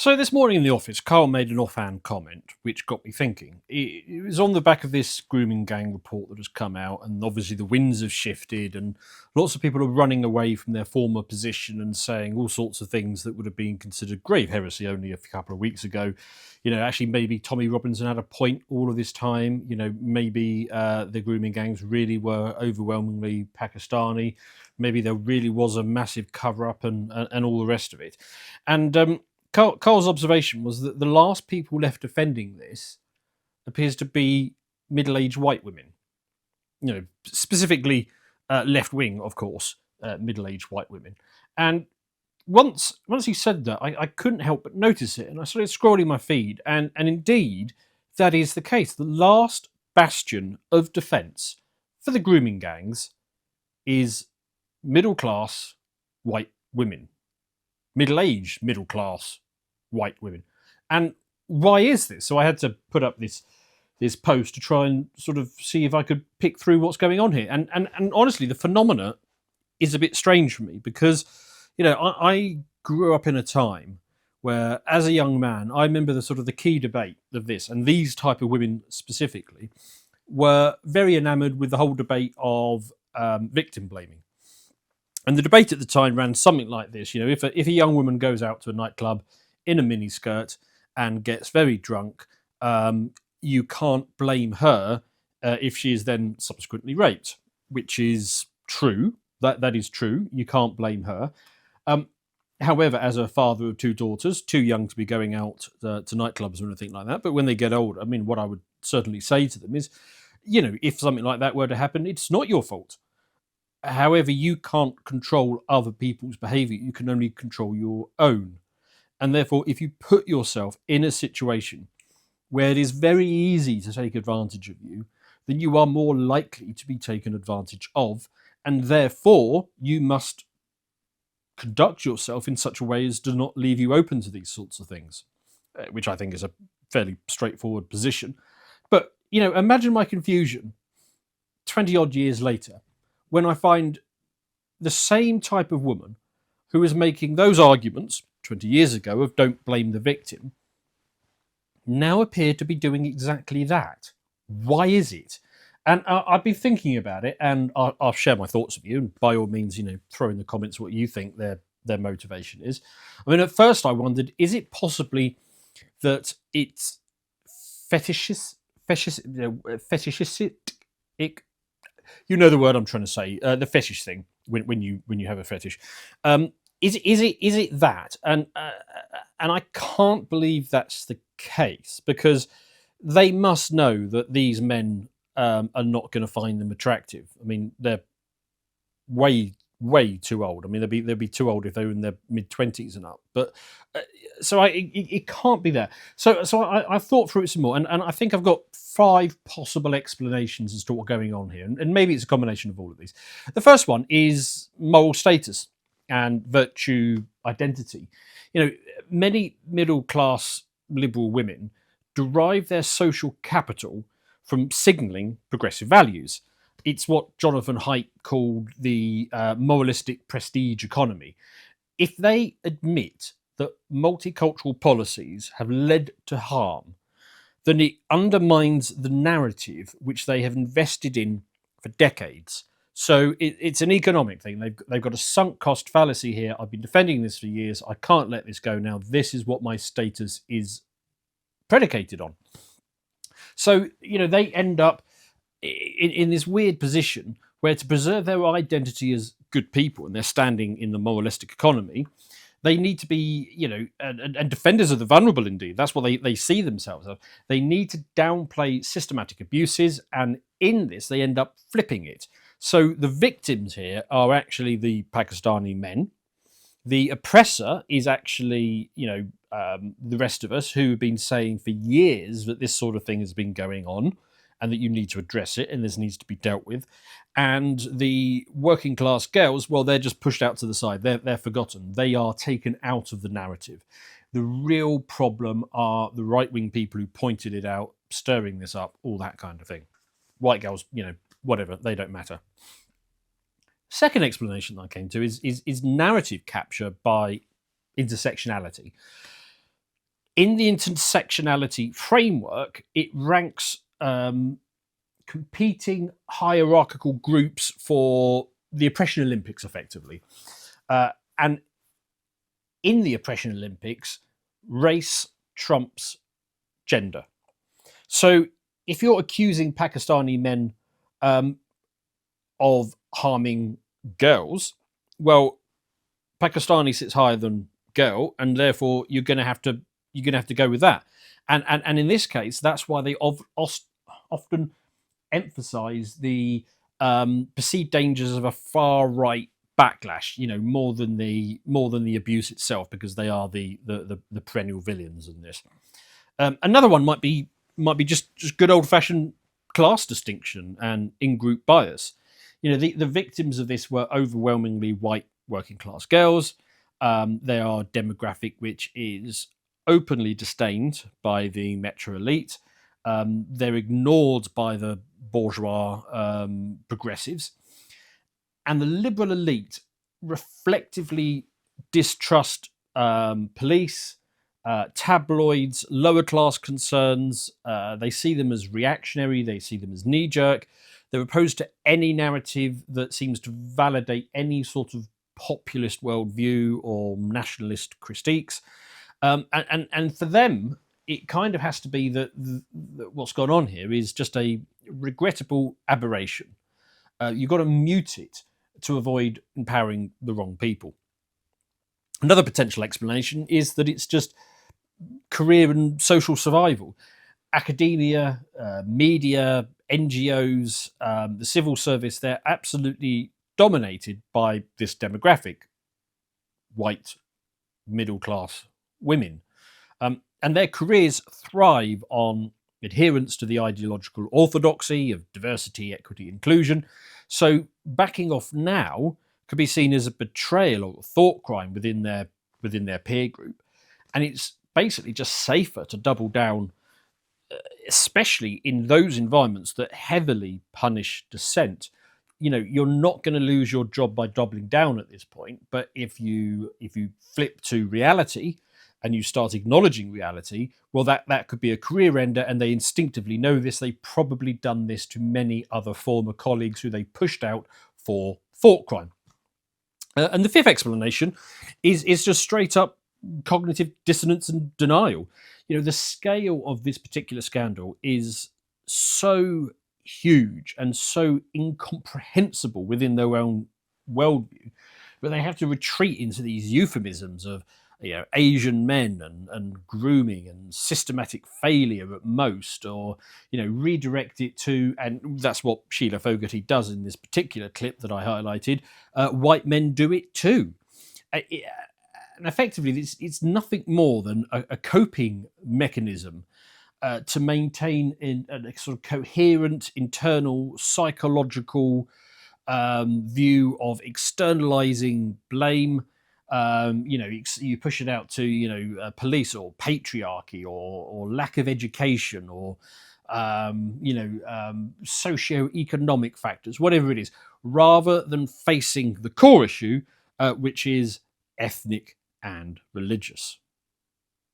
So this morning in the office, Carl made an offhand comment which got me thinking. It was on the back of this grooming gang report that has come out, and obviously the winds have shifted, and lots of people are running away from their former position and saying all sorts of things that would have been considered grave heresy only a couple of weeks ago. Actually, maybe Tommy Robinson had a point all of this time. Maybe the grooming gangs really were overwhelmingly Pakistani. Maybe there really was a massive cover-up and all the rest of it. And Carl's observation was that the last people left defending this appears to be middle-aged white women. Specifically left-wing, of course, middle-aged white women. And once he said that, I couldn't help but notice it, and I started scrolling my feed, and indeed, that is the case. The last bastion of defence for the grooming gangs is middle-class white women. Middle-aged middle-class white women. And why is this? So I had to put up this post to try and sort of see if I could pick through what's going on here. And honestly, the phenomena is a bit strange for me because, I grew up in a time where, as a young man, I remember the key debate of this, and these type of women specifically were very enamoured with the whole debate of victim blaming. And the debate at the time ran something like this: if a young woman goes out to a nightclub in a miniskirt and gets very drunk, you can't blame her if she is then subsequently raped, which is true. That is true. You can't blame her. However, as a father of two daughters, too young to be going out to nightclubs or anything like that, but when they get older, what I would certainly say to them is, if something like that were to happen, it's not your fault. However, you can't control other people's behaviour. You can only control your own. And therefore, if you put yourself in a situation where it is very easy to take advantage of you, then you are more likely to be taken advantage of. And therefore, you must conduct yourself in such a way as to not leave you open to these sorts of things, which I think is a fairly straightforward position. But, imagine my confusion 20 odd years later when I find the same type of woman who is making those arguments 20 years ago of don't blame the victim now appear to be doing exactly that. Why is it? And I've been thinking about it, and I'll share my thoughts with you. And by all means, throw in the comments what you think their motivation is. At first I wondered, is it possibly that it's fetishistic? You know the word I'm trying to say. The fetish thing when you have a fetish. Is it that? And I can't believe that's the case, because they must know that these men are not going to find them attractive. They're way too old. They'd be too old if they were in their mid-20s and up. But it can't be that. So I thought through it some more, and I think I've got 5 possible explanations as to what's going on here, and maybe it's a combination of all of these. The first one is moral status and virtue identity. Many middle-class liberal women derive their social capital from signalling progressive values. It's what Jonathan Haidt called the moralistic prestige economy. If they admit that multicultural policies have led to harm, then it undermines the narrative which they have invested in for decades. So it's an economic thing. They've got a sunk cost fallacy here. I've been defending this for years. I can't let this go now. This is what my status is predicated on. So, they end up in this weird position where, to preserve their identity as good people, and they're standing in the moralistic economy, they need to be, and defenders of the vulnerable, indeed. That's what they see themselves as. They need to downplay systematic abuses, and in this, they end up flipping it. So the victims here are actually the Pakistani men. The oppressor is actually, the rest of us who have been saying for years that this sort of thing has been going on and that you need to address it and this needs to be dealt with. And the working class girls, well, they're just pushed out to the side. They're forgotten. They are taken out of the narrative. The real problem are the right-wing people who pointed it out, stirring this up, all that kind of thing. White girls, whatever, they don't matter. Second explanation I came to is narrative capture by intersectionality. In the intersectionality framework, it ranks competing hierarchical groups for the oppression Olympics, effectively. And in the oppression Olympics, race trumps gender. So if you're accusing Pakistani men of harming girls, well, Pakistani sits higher than girl, and therefore you're going to have to go with that. And in this case, that's why they often emphasize the perceived dangers of a far right backlash, more than the abuse itself, because they are the perennial villains in this. Another one might be just good old fashioned class distinction and in group bias. The victims of this were overwhelmingly white working class girls. They are a demographic which is openly disdained by the metro elite. They're ignored by the bourgeois progressives. And the liberal elite reflectively distrust police, tabloids, lower class concerns. They see them as reactionary. They see them as knee jerk. They're opposed to any narrative that seems to validate any sort of populist worldview or nationalist critiques. And for them, it kind of has to be that what's gone on here is just a regrettable aberration. You've got to mute it to avoid empowering the wrong people. Another potential explanation is that it's just career and social survival. Academia, media, NGOs, the civil service, they're absolutely dominated by this demographic, white, middle-class women. And their careers thrive on adherence to the ideological orthodoxy of diversity, equity, inclusion. So backing off now could be seen as a betrayal or thought crime within their peer group. And it's basically just safer to double down, especially in those environments that heavily punish dissent. You're not going to lose your job by doubling down at this point. But if you flip to reality and you start acknowledging reality, well, that could be a career ender, and they instinctively know this. They've probably done this to many other former colleagues who they pushed out for thought crime. And the fifth explanation is just straight up cognitive dissonance and denial. The scale of this particular scandal is so huge and so incomprehensible within their own worldview, but they have to retreat into these euphemisms of Asian men and grooming and systematic failure at most, or redirect it to, and that's what Sheila Fogarty does in this particular clip that I highlighted, white men do it too. And effectively it's nothing more than a coping mechanism to maintain a sort of coherent internal psychological view of externalizing blame. You push it out to police or patriarchy or lack of education or socio-economic factors, whatever it is, rather than facing the core issue, which is ethnic and religious.